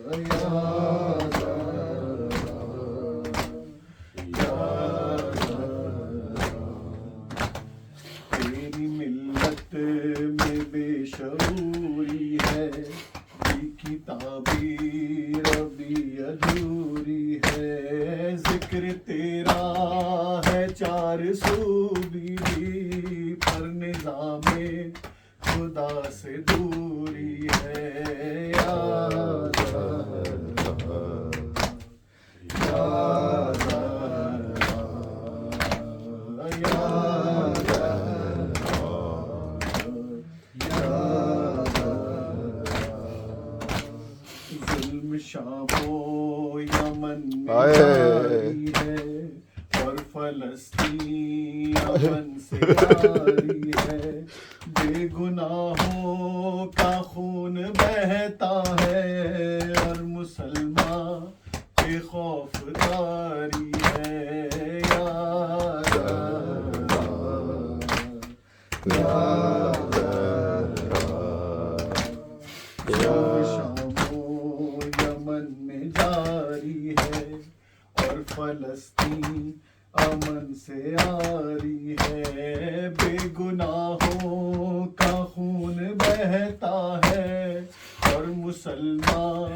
تیری ملت میں بے شعوری ہے، یہ کتابی ابھی ادھوری ہے، ذکر تیرا ہے چار سو بھی پر نظام خدا سے دوری ہے، یا ظلم شام و یمن میں جاری ہے اور فلسطین امن سے جاری ہے، بے گناہوں کا خون بہتا ہے اور مسلمان بے خوف داری ہے، شام و یمن میں جاری ہے اور فلسطین امن سے آری ہے، بے گناہوں کا خون بہتا ہے اور مسلمان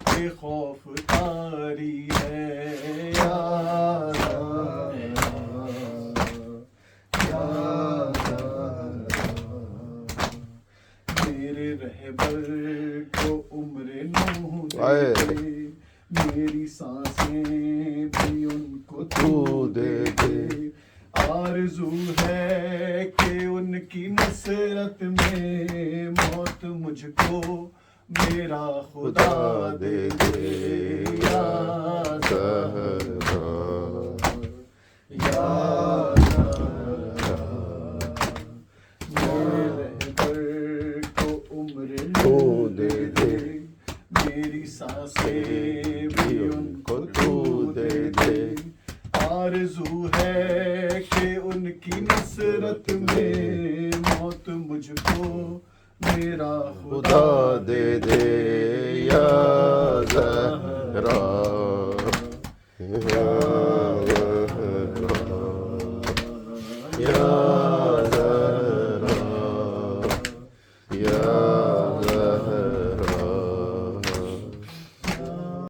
بے خوف طاری ہے، میرے رہبر کو عمر نوح دے دے، میری سانسیں بھی ان کو تو دے دے، آرزو ہے کہ ان کی نصرت میں موت مجھ کو میرا خدا دے دے، یا زہرا یا میری سانسیں بھی ان کو تو دے دے، آرزو ہے کہ ان کی نصرت میں موت مجھ کو میرا خدا دے دے، یا زہرا یا